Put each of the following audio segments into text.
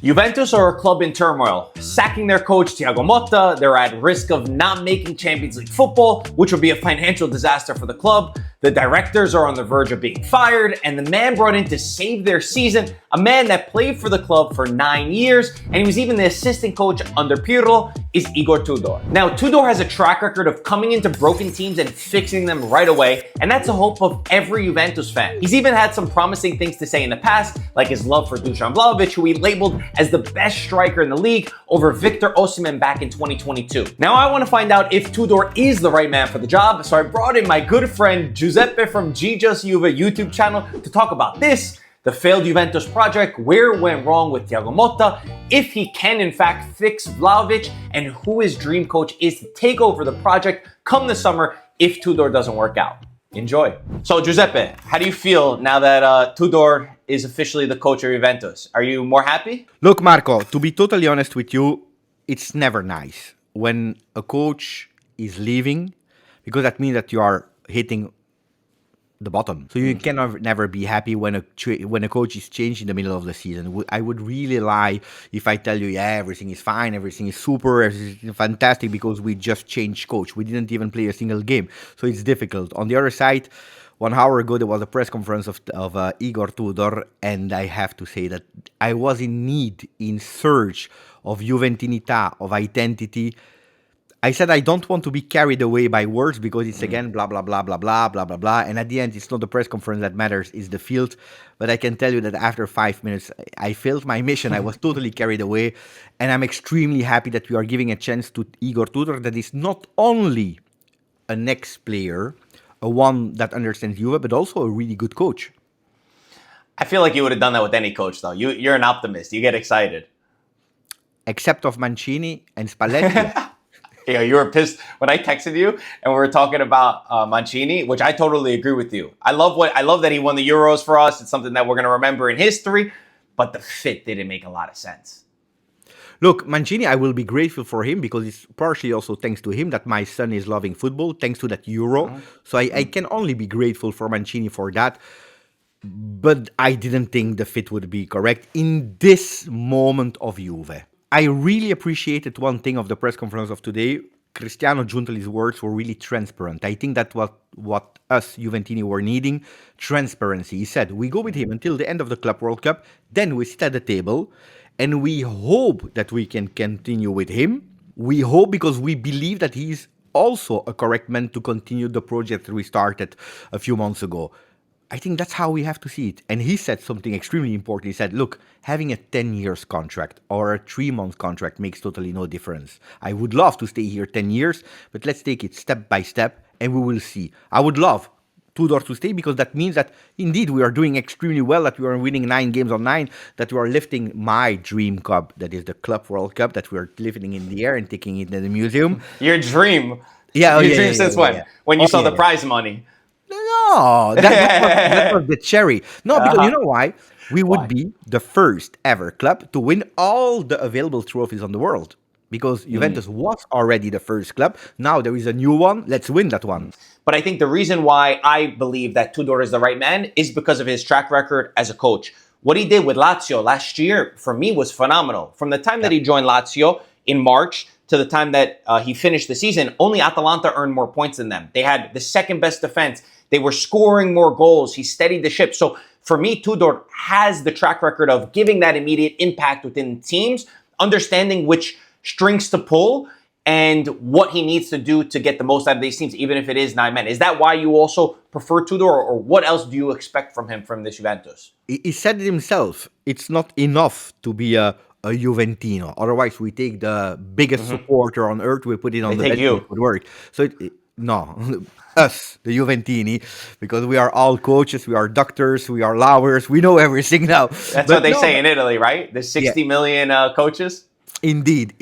Juventus are a club in turmoil, sacking their coach Thiago Motta. They're at risk of not making Champions League football, which would be a financial disaster for the club. The directors are on the verge of being fired, and the man brought in to save their season, a man that played for the club for 9 years, and he was even the assistant coach under Pirlo, is Igor Tudor. Now, Tudor has a track record of coming into broken teams and fixing them right away, and that's the hope of every Juventus fan. He's even had some promising things to say in the past, like his love for Dusan Vlahovic, who he labeled as the best striker in the league over Victor Osimhen back in 2022. Now, I want to find out if Tudor is the right man for the job, so I brought in my good friend Giuseppe from Just Juve YouTube channel to talk about this, the failed Juventus project, where it went wrong with Thiago Motta, if he can in fact fix Vlahovic, and who his dream coach is to take over the project come the summer if Tudor doesn't work out. Enjoy. So Giuseppe, how do you feel now that Tudor is officially the coach of Juventus? Are you more happy? Look, Marco, to be totally honest with you, it's never nice when a coach is leaving, because that means that you are hitting the bottom. So you cannot never be happy when a coach is changed in the middle of the season. I would really lie if I tell you, yeah, everything is fine, everything is super, everything is fantastic, because we just changed coach. We didn't even play a single game. So it's difficult. On the other side, 1 hour ago, there was a press conference of Igor Tudor, and I have to say that I was in search of Juventinità, of identity. I said I don't want to be carried away by words, because it's again blah blah blah blah blah blah blah blah, and at the end it's not the press conference that matters, it's the field. But I can tell you that after 5 minutes I failed my mission. I was totally carried away, and I'm extremely happy that we are giving a chance to Igor Tudor, that is not only an ex-player, a one that understands Juve, but also a really good coach. I feel like you would have done that with any coach, though. You're an optimist. You get excited. Except of Mancini and Spalletti. Yeah, you were pissed when I texted you and we were talking about Mancini, which I totally agree with you. I love that he won the Euros for us. It's something that we're going to remember in history, but the fit didn't make a lot of sense. Look, Mancini, I will be grateful for him, because it's partially also thanks to him that my son is loving football, thanks to that Euro. So I can only be grateful for Mancini for that. But I didn't think the fit would be correct in this moment of Juve. I really appreciated one thing of the press conference of today. Cristiano Giuntoli's words were really transparent. I think that what us Juventini were needing, transparency. He said, we go with him until the end of the Club World Cup, then we sit at the table, and we hope that we can continue with him. We hope, because we believe that he's also a correct man to continue the project that we started a few months ago. I think that's how we have to see it. And he said something extremely important. He said, look, having a 10 years contract or a 3-month contract makes totally no difference. I would love to stay here 10 years, but let's take it step by step and we will see. I would love Tudor to stay, because that means that indeed we are doing extremely well, that we are winning 9 games on 9, that we are lifting my dream cup, that is the Club World Cup, that we are lifting in the air and taking it in the museum. Your dream? Yeah. Your dream since when? Yeah. When you saw the prize money? No, that was the cherry. No, because you know why? We would be the first ever club to win all the available trophies on the world. Because Juventus was already the first club. Now there is a new one. Let's win that one. But I think the reason why I believe that Tudor is the right man is because of his track record as a coach. What he did with Lazio last year, for me, was phenomenal. From the time that he joined Lazio in March to the time that he finished the season, only Atalanta earned more points than them. They had the second best defense. They were scoring more goals. He steadied the ship. So for me, Tudor has the track record of giving that immediate impact within teams, understanding which strings to pull and what he needs to do to get the most out of these teams, even if it is 9 men. Is that why you also prefer Tudor, or what else do you expect from him from this Juventus? He said it himself. It's not enough to be a Juventino. Otherwise, we take the biggest supporter on earth, we put it on the bench, it would work. So no, us, the Juventini, because we are all coaches, we are doctors, we are lawyers, we know everything now. That's what they say in Italy, right? There's 60 million coaches. Indeed.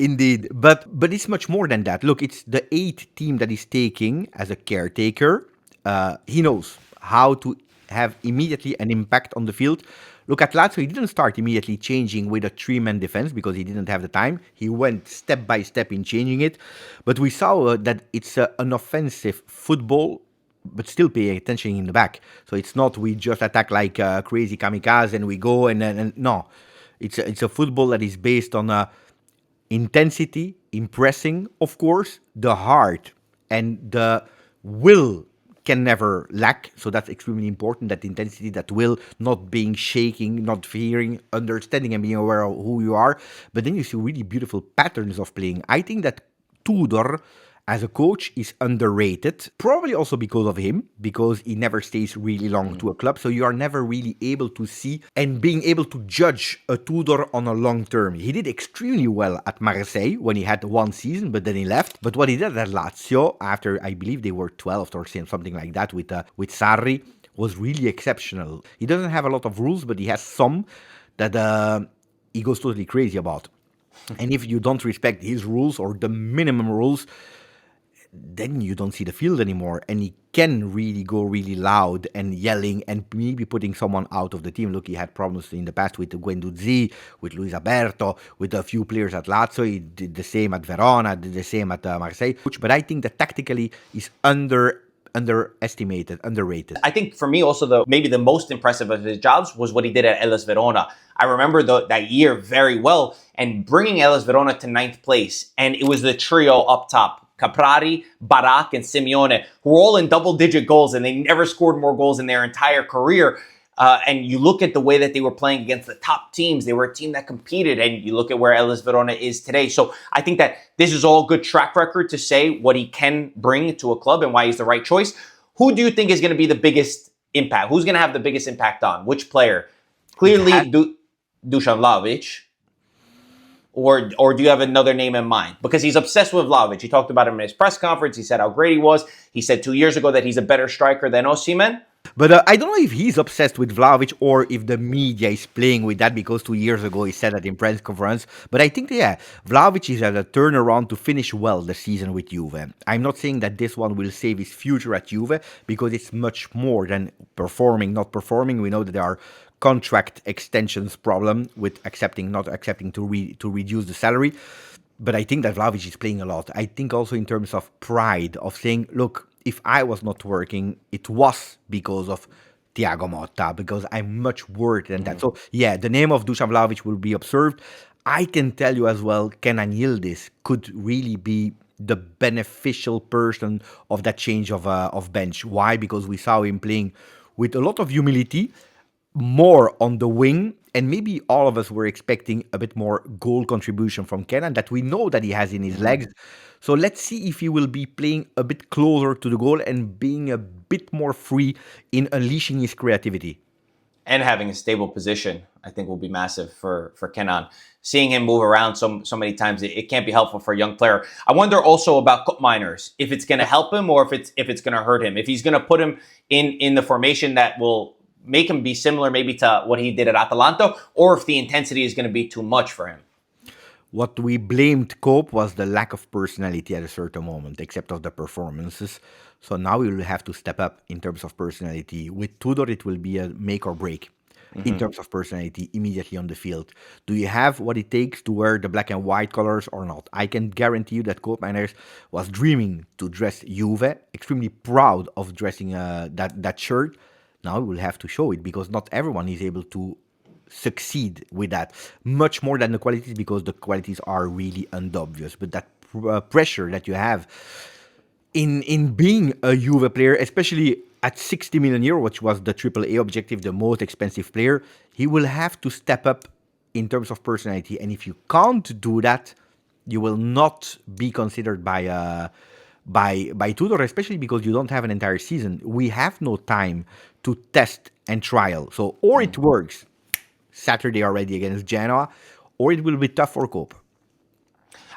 But it's much more than that. Look, it's the 8th team that is taking as a caretaker. He knows how to have immediately an impact on the field. Look, at Lazio, he didn't start immediately changing with a 3-man defense because he didn't have the time. He went step by step in changing it. But we saw that it's an offensive football, but still pay attention in the back. So it's not we just attack like crazy kamikaze and we go and no. It's a football that is based on intensity, impressing, of course, the heart and the will can never lack. So that's extremely important. That intensity, that will, not being shaking, not fearing, understanding and being aware of who you are. But then you see really beautiful patterns of playing. I think that Tudor as a coach is underrated, probably also because of him, because he never stays really long to a club. So you are never really able to see and being able to judge a Tudor on a long term. He did extremely well at Marseille when he had one season, but then he left. But what he did at Lazio, after I believe they were 12th or something like that with Sarri, was really exceptional. He doesn't have a lot of rules, but he has some that he goes totally crazy about. And if you don't respect his rules or the minimum rules, then you don't see the field anymore. And he can really go really loud and yelling and maybe putting someone out of the team. Look, he had problems in the past with Guendouzi, with Luis Alberto, with a few players at Lazio. He did the same at Verona, did the same at Marseille. But I think that tactically is underestimated, underrated. I think for me also maybe the most impressive of his jobs was what he did at Hellas Verona. I remember that year very well, and bringing Hellas Verona to 9th place, and it was the trio up top. Caprari, Barak, and Simeone, who were all in double-digit goals, and they never scored more goals in their entire career. And you look at the way that they were playing against the top teams. They were a team that competed, and you look at where Hellas Verona is today. So I think that this is all good track record to say what he can bring to a club and why he's the right choice. Who do you think is going to be the biggest impact? Who's going to have the biggest impact on? Which player? Clearly, Dusan Vlahovic. Or do you have another name in mind? Because he's obsessed with Vlahovic. He talked about him in his press conference. He said how great he was. He said 2 years ago that he's a better striker than Osimhen. But I don't know if he's obsessed with Vlahovic or if the media is playing with that, because 2 years ago he said that in press conference. But I think, yeah, Vlahovic is at a turnaround to finish well the season with Juve. I'm not saying that this one will save his future at Juve, because it's much more than performing, not performing. We know that there are contract extensions problem with not accepting to reduce the salary. But I think that Vlahovic is playing a lot. I think also in terms of pride, of saying, look, if I was not working, it was because of Thiago Motta, because I'm much worse than that. So yeah, the name of Dusan Vlahovic will be observed. I can tell you as well, Kenan Yildiz could really be the beneficial person of that change of bench. Why? Because we saw him playing with a lot of humility, more on the wing, and maybe all of us were expecting a bit more goal contribution from Kenan that we know that he has in his legs. So let's see if he will be playing a bit closer to the goal and being a bit more free in unleashing his creativity. And having a stable position, I think, will be massive for Kenan. Seeing him move around so many times, it can't be helpful for a young player. I wonder also about Koopmeiners, if it's going to help him or if it's going to hurt him. If he's going to put him in the formation that will make him be similar maybe to what he did at Atalanta, or if the intensity is going to be too much for him. What we blamed Cope was the lack of personality at a certain moment, except of the performances. So now we will have to step up in terms of personality. With Tudor, it will be a make or break in terms of personality immediately on the field. Do you have what it takes to wear the black and white colors or not? I can guarantee you that Koopmeiners was dreaming to dress Juve, extremely proud of dressing that shirt. Now we will have to show it, because not everyone is able to succeed with that. Much more than the qualities, because the qualities are really unobvious. But that pressure that you have in being a Juve player, especially at 60 million euro, which was the AAA objective, the most expensive player, he will have to step up in terms of personality. And if you can't do that, you will not be considered by Tudor, especially because you don't have an entire season. We have no time to test and trial. So, or it works Saturday already against Genoa, or it will be tough for Cope.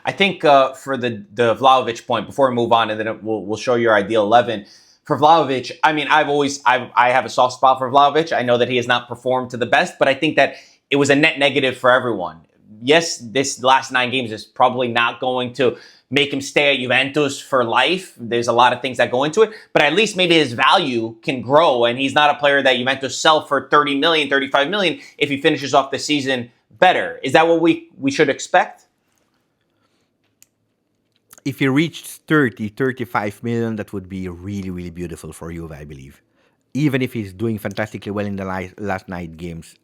I think for the Vlahovic point, before we move on, and then we'll show your ideal 11. For Vlahovic, I mean, I have a soft spot for Vlahovic. I know that he has not performed to the best, but I think that it was a net negative for everyone. Yes, this last 9 games is probably not going to make him stay at Juventus for life. There's a lot of things that go into it, but at least maybe his value can grow, and he's not a player that Juventus sell for 30 million, 35 million if he finishes off the season better. Is that what we should expect? If he reached 30, 35 million, that would be really, really beautiful for Juve, I believe. Even if he's doing fantastically well in the last 9 games,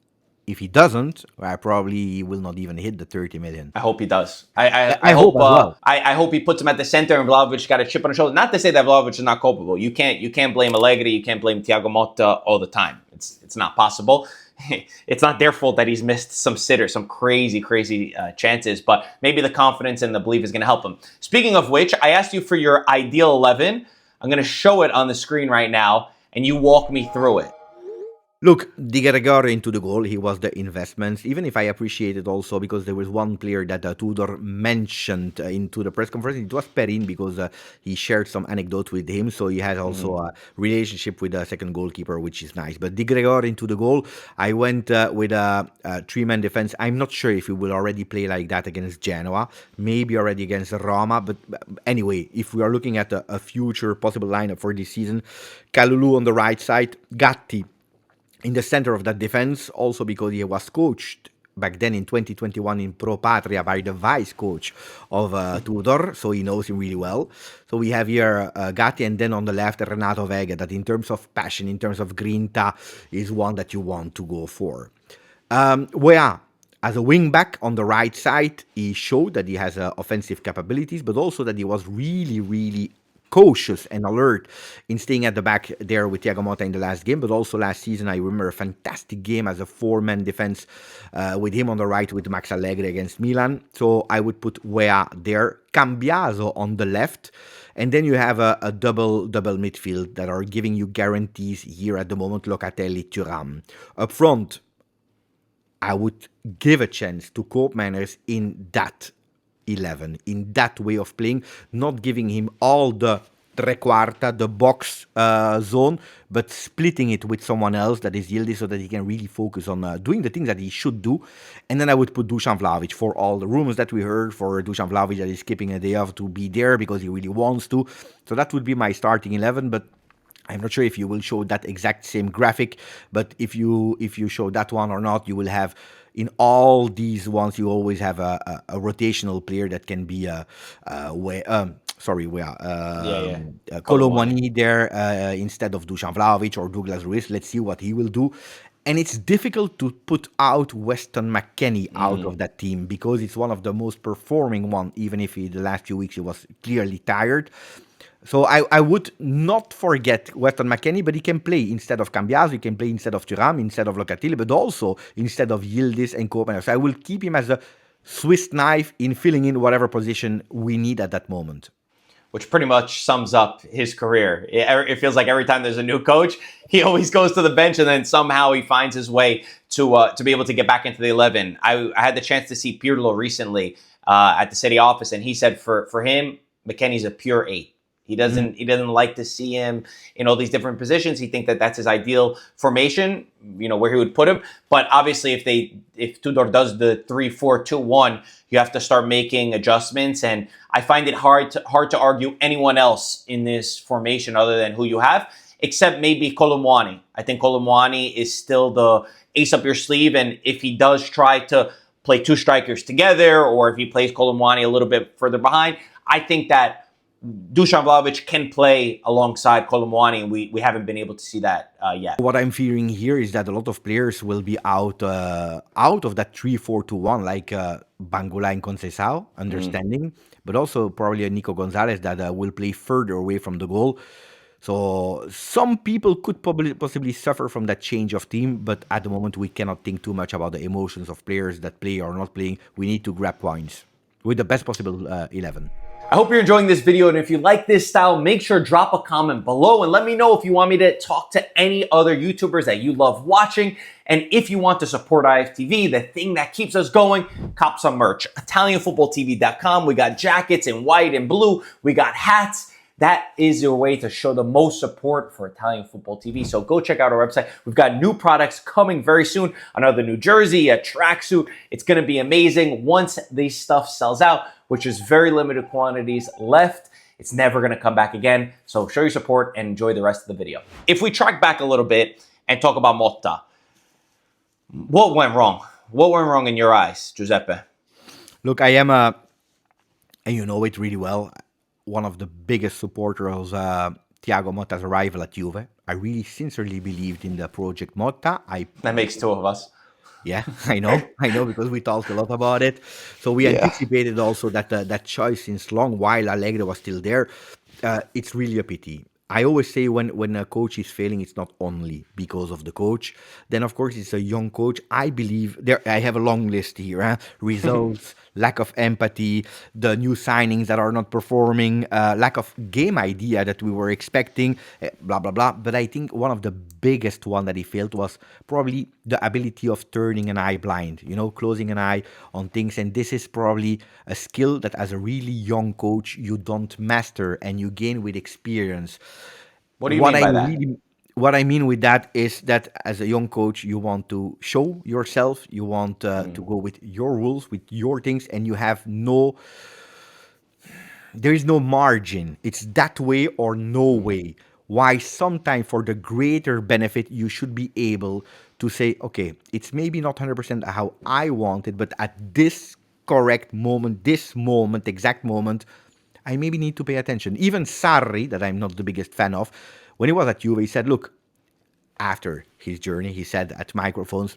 if he doesn't, I probably will not even hit the 30 million. I hope he does. I hope hope as well. I hope he puts him at the center and Vlahovic got a chip on his shoulder. Not to say that Vlahovic is not culpable. You can't blame Allegri. You can't blame Thiago Motta all the time. It's not possible. It's not their fault that he's missed some sitters, some crazy chances. But maybe the confidence and the belief is going to help him. Speaking of which, I asked you for your ideal 11. I'm going to show it on the screen right now, and you walk me through it. Look, Di Gregorio into the goal, he was the investments, even if I appreciate it also because there was one player that Tudor mentioned into the press conference. It was Perin because he shared some anecdotes with him, so he had also a relationship with the second goalkeeper, which is nice. But Di Gregorio into the goal, I went with a three-man defense. I'm not sure if he will already play like that against Genoa, maybe already against Roma, but anyway, if we are looking at a future possible lineup for this season, Kalulu on the right side, Gatti in the center of that defense, also because he was coached back then in 2021 in Pro Patria by the vice coach of Tudor, so he knows him really well. So we have here Gatti, and then on the left Renato Vega, that in terms of passion, in terms of grinta, is one that you want to go for. Wea, as a wing back on the right side, he showed that he has offensive capabilities, but also that he was really cautious and alert in staying at the back there with Thiago Motta in the last game, but also last season I remember a fantastic game as a four-man defense with him on the right with Max Allegri against Milan. So I would put Wea there, Cambiaso on the left, and then you have a double midfield that are giving you guarantees here at the moment, Locatelli, Thuram. Up front, I would give a chance to Koopmeiners in that 11, in that way of playing, not giving him all the tre quarta, the box zone, but splitting it with someone else that is Yildiz so that he can really focus on doing the things that he should do. And then I would put Dusan Vlahovic for all the rumors that we heard, for Dusan Vlahovic that is skipping a day off to be there because he really wants to. So that would be my starting 11, but I'm not sure if you will show that exact same graphic, but if you show that one or not, you will have in all these ones, you always have a rotational player that can be Colomwani there instead of Dusan Vlahovic or Douglas Luiz. Let's see what he will do. And it's difficult to put out Weston Mckennie out of that team because it's one of the most performing one, even if the last few weeks he was clearly tired. So I would not forget Weston Mckennie, but he can play instead of Cambiaso, he can play instead of Thuram, instead of Locatelli, but also instead of Yildiz and Koopmeiners. So I will keep him as a Swiss knife in filling in whatever position we need at that moment. Which pretty much sums up his career. It feels like every time there's a new coach, he always goes to the bench and then somehow he finds his way to be able to get back into the 11. I had the chance to see Pirlo recently at the city office, and he said for him, McKennie's a pure 8. He doesn't like to see him in all these different positions. He thinks that that's his ideal formation, where he would put him. But obviously, if Tudor does the 3-4-2-1, you have to start making adjustments. And I find it hard to argue anyone else in this formation other than who you have, except maybe Colomwani. I think Colomwani is still the ace up your sleeve. And if he does try to play two strikers together, or if he plays Colomwani a little bit further behind, I think that Dusan Vlahovic can play alongside Colomwani, and we haven't been able to see that yet. What I'm fearing here is that a lot of players will be out of that 3-4-2-1, like Bangula and Conceição, understanding, but also probably a Nico Gonzalez that will play further away from the goal. So some people could possibly suffer from that change of team, but at the moment we cannot think too much about the emotions of players that play or not playing. We need to grab points with the best possible 11. I hope you're enjoying this video, and if you like this style, make sure to drop a comment below and let me know if you want me to talk to any other YouTubers that you love watching. And if you want to support IFTV, the thing that keeps us going, cop some merch. ItalianFootballTV.com. We got jackets in white and blue. We got hats. That is your way to show the most support for Italian Football TV. So go check out our website. We've got new products coming very soon. Another New Jersey, a tracksuit. It's going to be amazing. Once this stuff sells out, which is very limited quantities left, it's never going to come back again. So show your support and enjoy the rest of the video. If we track back a little bit and talk about Motta, what went wrong? What went wrong in your eyes, Giuseppe? Look, I am and you know it really well, one of the biggest supporters of Thiago Motta's arrival at Juve. I really sincerely believed in the project Motta. That makes two of us. Yeah, I know, because we talked a lot about it. So we Yeah. anticipated also that that choice since long while Allegri was still there. It's really a pity. I always say when a coach is failing, it's not only because of the coach. Then of course it's a young coach. I believe there. I have a long list here: results, lack of empathy, the new signings that are not performing, lack of game idea that we were expecting, blah blah blah. But I think one of the biggest one that he failed was probably the ability of turning an eye blind, closing an eye on things. And this is probably a skill that as a really young coach you don't master and you gain with experience. What do you What mean I by that? really what I mean with that is that as a young coach, you want to show yourself, you want to go with your rules, with your things, and you have there is no margin. It's that way or no way. Why sometimes for the greater benefit, you should be able to say, okay, it's maybe not 100% how I want it, but at this correct moment, exact moment, I maybe need to pay attention. Even Sarri, that I'm not the biggest fan of, when he was at Juve, he said, look, after his journey, he said at microphones,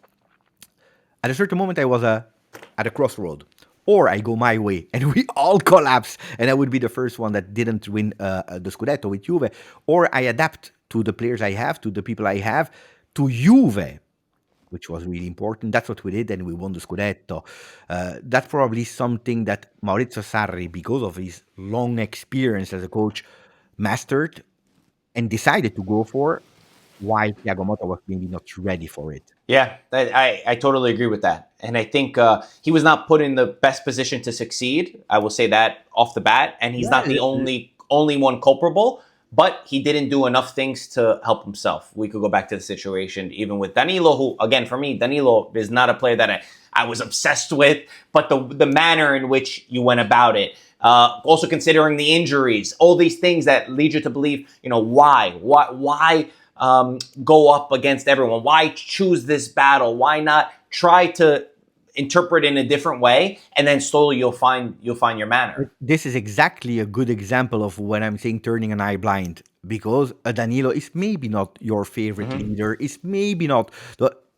at a certain moment, I was at a crossroad. Or I go my way and we all collapse, and I would be the first one that didn't win the Scudetto with Juve. Or I adapt to the players I have, to the people I have, to Juve, which was really important. That's what we did, and we won the Scudetto. That's probably something that Maurizio Sarri, because of his long experience as a coach, mastered and decided to go for, while Thiago Motta was maybe not ready for it. Yeah, I totally agree with that. And I think he was not put in the best position to succeed. I will say that off the bat. And he's not the Yeah, only one culpable, but he didn't do enough things to help himself. We could go back to the situation even with Danilo, who, again, for me, Danilo is not a player that I was obsessed with, but the manner in which you went about it. Also considering the injuries, all these things that lead you to believe, why go up against everyone? Why choose this battle? Why not try to interpret in a different way, and then slowly you'll find your manner. this is exactly a good example of when I'm saying turning an eye blind, because a Danilo is maybe not your favorite leader, is maybe not,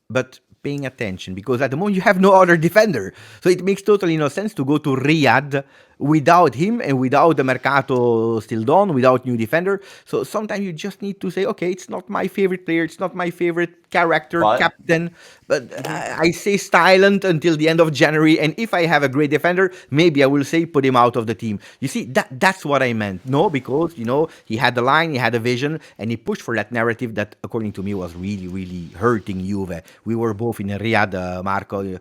but paying attention, because at the moment you have no other defender. So it makes totally no sense to go to Riyadh without him and without the Mercato still done, without new defender. So sometimes you just need to say, okay, it's not my favorite player, it's not my favorite character, But captain, but I stay silent until the end of January. And if I have a great defender, maybe I will say put him out of the team. You see, that's what I meant. No, because he had the line, he had a vision, and he pushed for that narrative that, according to me, was really, really hurting Juve. We were both in Riyadh, Marco.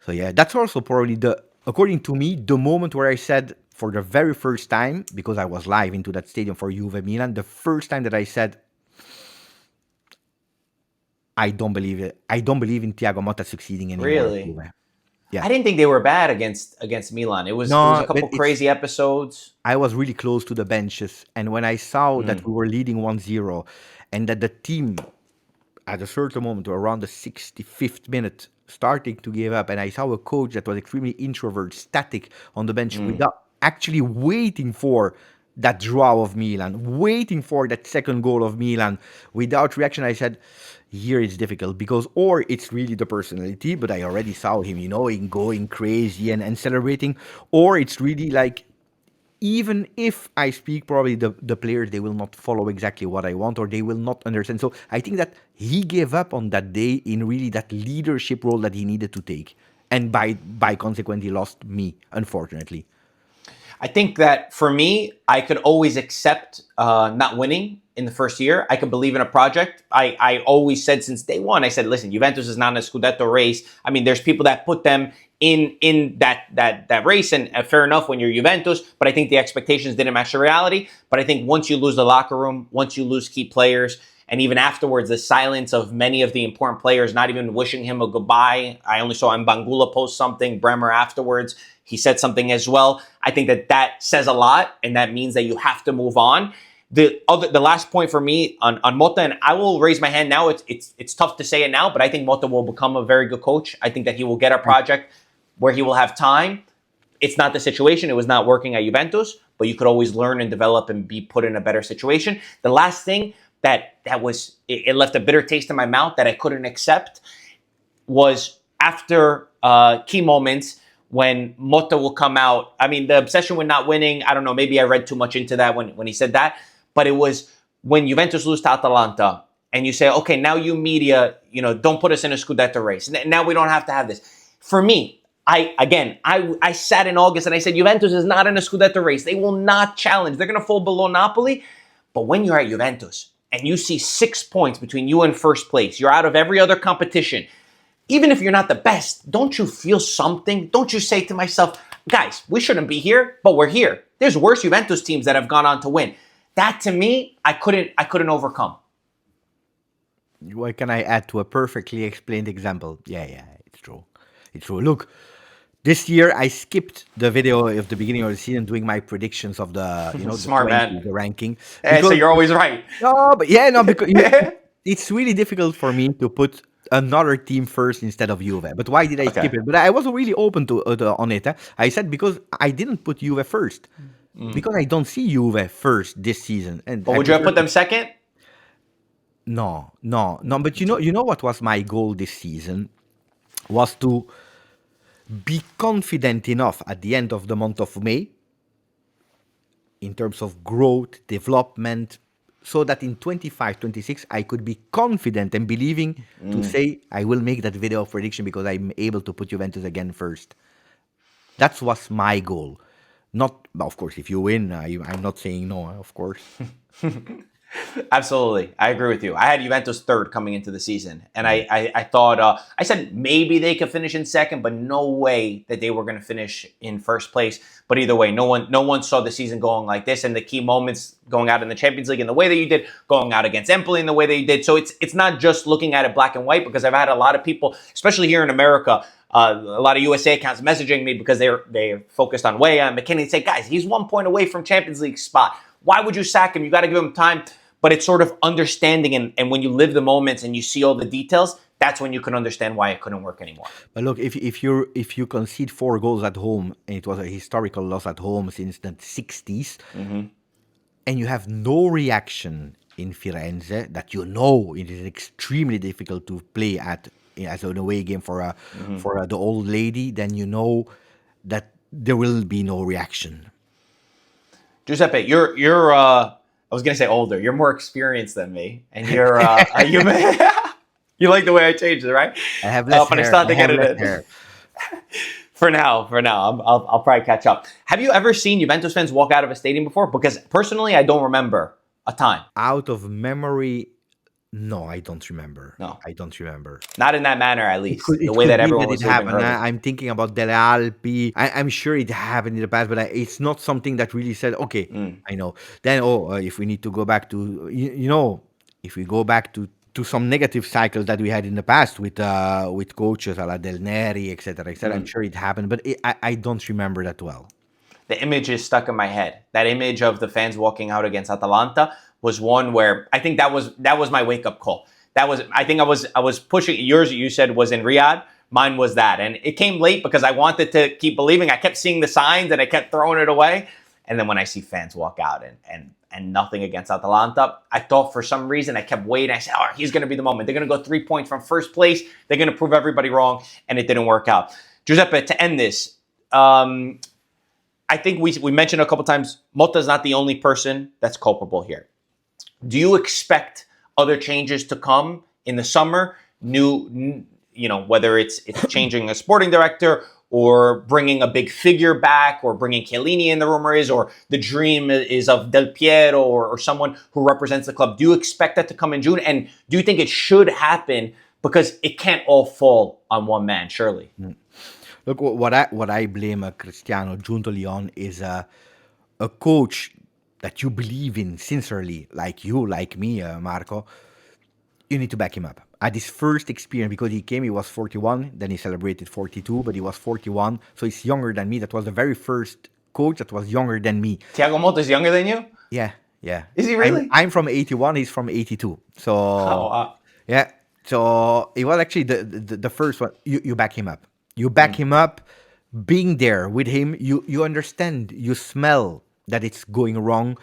So yeah, that's also probably according to me, the moment where I said for the very first time, because I was live into that stadium for Juve Milan, the first time that I said, I don't believe it. I don't believe in Thiago Motta succeeding anymore at really, Juve. Yeah. I didn't think they were bad against Milan. It was a No, but couple it's crazy episodes. I was really close to the benches, and when I saw that we were leading 1-0, and that the team at a certain moment, around the 65th minute, starting to give up, and I saw a coach that was extremely introvert, static on the bench, without actually waiting for that draw of Milan, waiting for that second goal of Milan, without reaction, I said, here it's difficult, because or it's really the personality, but I already saw him, in going crazy and celebrating, or it's really like, even if I speak, probably the players, they will not follow exactly what I want, or they will not understand. So I think that he gave up on that day in really that leadership role that he needed to take, and by consequent, he lost me, unfortunately. I think that for me, I could always accept not winning in the first year. I could believe in a project. I always said since day one, I said, listen, Juventus is not in a Scudetto race. I mean, there's people that put them in that race, and fair enough when you're Juventus, but I think the expectations didn't match the reality. But I think once you lose the locker room, once you lose key players, and even afterwards, the silence of many of the important players, not even wishing him a goodbye. I only saw Mbangula post something, Bremer afterwards. He said something as well. I think that says a lot, and that means that you have to move on. The last point for me on Motta, and I will raise my hand now. It's tough to say it now, but I think Motta will become a very good coach. I think that he will get a project where he will have time. It's not the situation. It was not working at Juventus, but you could always learn and develop and be put in a better situation. The last thing that was it left a bitter taste in my mouth that I couldn't accept was after key moments when Motta will come out. I mean, the obsession with not winning, I don't know, maybe I read too much into that when he said that, but it was when Juventus lose to Atalanta and you say, okay, now you media, don't put us in a Scudetto race. Now we don't have to have this. For me, I sat in August and I said, Juventus is not in a Scudetto race. They will not challenge. They're going to fall below Napoli. But when you're at Juventus and you see 6 points between you and first place, you're out of every other competition. Even if you're not the best, don't you feel something? Don't you say to myself, guys, we shouldn't be here, but we're here. There's worse Juventus teams that have gone on to win. That to me, I couldn't overcome. What can I add to a perfectly explained example? Yeah, it's true. It's true. Look, this year I skipped the video of the beginning of the season doing my predictions of the Smart man. the ranking. Hey, so you're always right. Because it's really difficult for me to put another team first instead of Juve. But why did I skip it? But I was really open to on it. I said because I didn't put Juve first. Because I don't see Juve first this season. But would you have put them second? No. But you know what was my goal this season? Was to be confident enough at the end of the month of May in terms of growth, development, so that in 25-26 I could be confident and believing to say I will make that video of prediction because I'm able to put Juventus again first. That was my goal. Not, of course, if you win, I'm not saying no, of course. Absolutely. I agree with you. I had Juventus third coming into the season. And I thought, I said maybe they could finish in second, but no way that they were going to finish in first place. But either way, no one saw the season going like this and the key moments going out in the Champions League in the way that you did, going out against Empoli in the way that you did. So it's not just looking at it black and white, because I've had a lot of people, especially here in America, a lot of USA accounts messaging me because they're focused on Weah and Mckennie, say, guys, he's 1 point away from Champions League spot. Why would you sack him? You got to give him time. But it's sort of understanding, and when you live the moments and you see all the details, that's when you can understand why it couldn't work anymore. But look, if you concede 4 goals at home, and it was a historical loss at home since the 60s, and you have no reaction in Firenze, that it is extremely difficult to play as an away game for the old lady, then you know that there will be no reaction. Giuseppe, you're I was going to say older. You're more experienced than me. And you're, you like the way I changed it, right? I have less hair. For now, I'll probably catch up. Have you ever seen Juventus fans walk out of a stadium before? Because personally, I don't remember a time. Out of memory, no, I don't remember. No. I don't remember. Not in that manner, at least. The way that everyone was happened. I'm thinking about Delle Alpi. I'm sure it happened in the past, but it's not something that really said, okay, I know. Then, if we need to go back to, if we go back to some negative cycles that we had in the past with coaches a la Del Neri, etc., I'm sure it happened, but I don't remember that well. The image is stuck in my head. That image of the fans walking out against Atalanta was one where I think that was my wake up call. I was pushing. Yours, you said, was in Riyadh. Mine was that, and it came late because I wanted to keep believing. I kept seeing the signs and I kept throwing it away. And then when I see fans walk out and nothing against Atalanta, I thought for some reason I kept waiting. I said, "Oh, he's going to be the moment. They're going to go 3 points from first place. They're going to prove everybody wrong," and it didn't work out. Giuseppe, to end this. I think we mentioned a couple times, Motta is not the only person that's culpable here. Do you expect other changes to come in the summer? Whether it's changing a sporting director or bringing a big figure back or bringing Chiellini in, the rumor is, or the dream is of Del Piero or someone who represents the club. Do you expect that to come in June? And do you think it should happen? Because it can't all fall on one man, surely. Look, what I blame Cristiano Giuntoli on is a coach that you believe in sincerely, like you, like me, Marco. You need to back him up. At his first experience, because he came, he was 41, then he celebrated 42, but he was 41, so he's younger than me. That was the very first coach that was younger than me. Thiago Motta is younger than you? Yeah. Is he really? I'm from 81, he's from 82. So, yeah. So, it was actually the first one. You back him up. You back him up, being there with him, you understand, you smell that it's going wrong,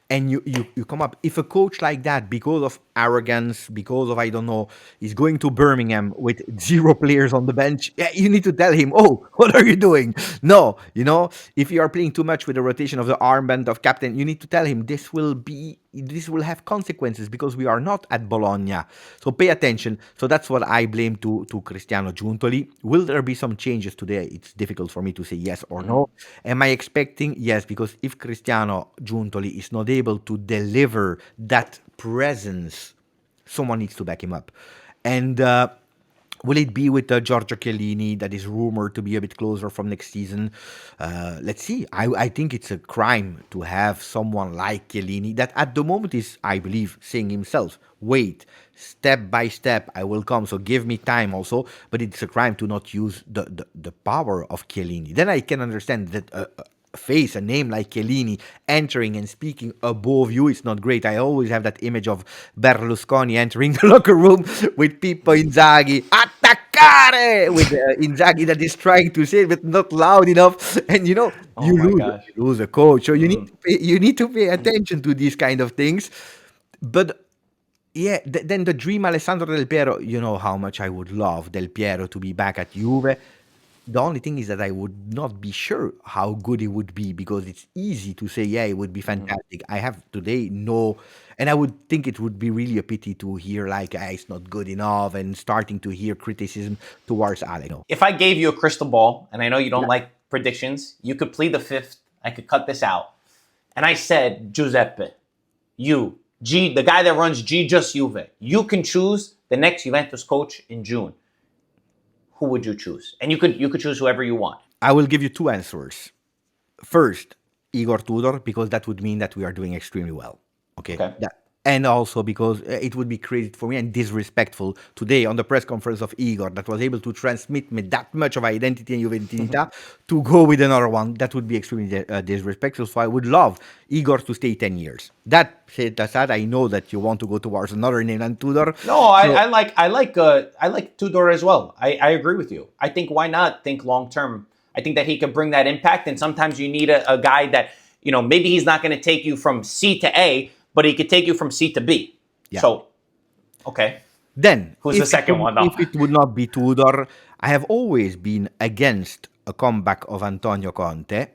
and you come up. If a coach like that, because of arrogance, because of, I don't know, he's going to Birmingham with 0 players on the bench. Yeah, you need to tell him, oh, what are you doing? No, if you are playing too much with the rotation of the armband of captain, you need to tell him this will have consequences because we are not at Bologna. So pay attention. So that's what I blame to Cristiano Giuntoli. Will there be some changes today? It's difficult for me to say yes or no. Am I expecting? Yes, because if Cristiano Giuntoli is not able to deliver that presence, someone needs to back him up. And will it be with Giorgio Chiellini that is rumored to be a bit closer from next season? Let's see. I think it's a crime to have someone like Chiellini that at the moment is, I believe, saying himself, wait, step by step, I will come. So give me time also. But it's a crime to not use the power of Chiellini. Then I can understand that a name like Chiellini entering and speaking above you is not great. I always have that image of Berlusconi entering the locker room with Pippo Inzaghi, attaccare, with Inzaghi that is trying to say it but not loud enough, and you lose a coach. So you need to pay attention to these kind of things. But yeah, then the dream Alessandro Del Piero, you know how much I would love Del Piero to be back at Juve. The only thing is that I would not be sure how good it would be, because it's easy to say, yeah, it would be fantastic. I have today and I would think it would be really a pity to hear like, it's not good enough, and starting to hear criticism towards Alex. If I gave you a crystal ball, and I know you don't like predictions, you could plead the fifth. I could cut this out. And I said, Giuseppe, the guy that runs Just Juve, you can choose the next Juventus coach in June. Who would you choose? And you could choose whoever you want. I will give you 2 answers. First, Igor Tudor, because that would mean that we are doing extremely well. Okay. And also because it would be crazy for me and disrespectful today on the press conference of Igor that was able to transmit me that much of identity and Juventinità to go with another one. That would be extremely disrespectful. So I would love Igor to stay 10 years. That said, I know that you want to go towards another name than Tudor. No, I like Tudor as well. I agree with you. I think why not think long term? I think that he could bring that impact, and sometimes you need a guy that, maybe he's not going to take you from C to A, but he could take you from C to B. Yeah. So, okay. Then, who's the second one? No. If it would not be Tudor, I have always been against a comeback of Antonio Conte.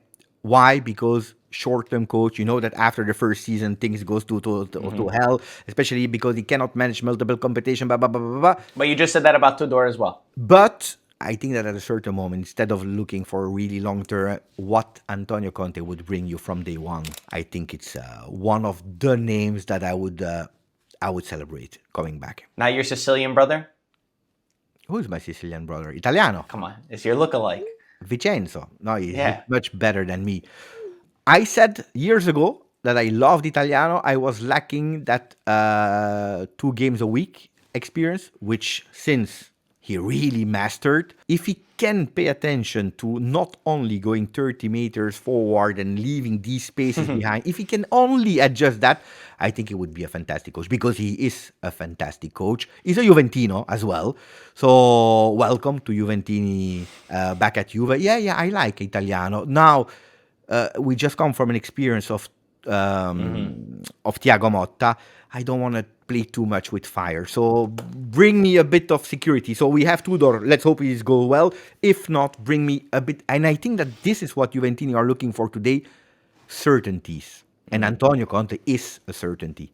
Why? Because short-term coach, you know that after the first season, things goes to hell, especially because he cannot manage multiple competition, blah, blah, blah, blah, blah. But you just said that about Tudor as well. But I think that at a certain moment, instead of looking for really long-term, what Antonio Conte would bring you from day one, I think it's one of the names that I would celebrate coming back. Now your Sicilian brother? Who's my Sicilian brother? Italiano. Come on, it's your look-alike. Vincenzo. No, he's much better than me. I said years ago that I loved Italiano. I was lacking that 2 games a week experience, which since he really mastered. If he can pay attention to not only going 30 meters forward and leaving these spaces behind, if he can only adjust that, I think he would be a fantastic coach, because he is a fantastic coach. He's a Juventino as well. So welcome to Juventini back at Juve. Yeah, I like Italiano. Now, we just come from an experience of Thiago Motta. I don't want to play too much with fire. So bring me a bit of security. So we have Tudor. Let's hope he's go well. If not, bring me a bit. And I think that this is what Juventini are looking for today. Certainties. And Antonio Conte is a certainty.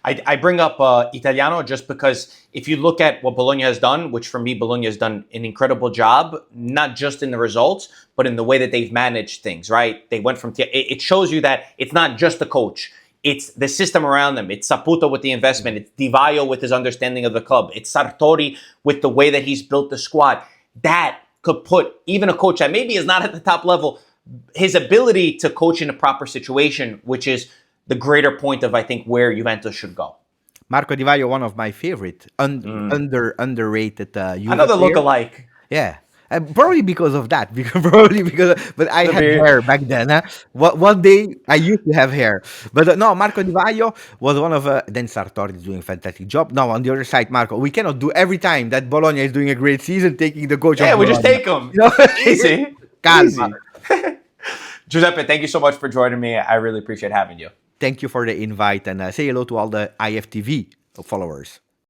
I bring up Italiano just because if you look at what Bologna has done, which for me, Bologna has done an incredible job, not just in the results, but in the way that they've managed things, right? They went from, it shows you that it's not just the coach. It's the system around them. It's Saputo with the investment. It's Di Vaio with his understanding of the club. It's Sartori with the way that he's built the squad. That could put even a coach that maybe is not at the top level, his ability to coach in a proper situation, which is the greater point of, I think, where Juventus should go. Marco Di Vaio, one of my favorite, underrated Juve Another look-alike. Yeah. Probably because of that. But I had hair back then. Huh? One day I used to have hair. But no, Marco Di Vaio was one of... then Sartori is doing a fantastic job. Now, on the other side, Marco, we cannot do every time that Bologna is doing a great season, taking the coach of we Bologna. just take him. Easy. Calma. Giuseppe, thank you so much for joining me. I really appreciate having you. Thank you for the invite, and say hello to all the IFTV followers.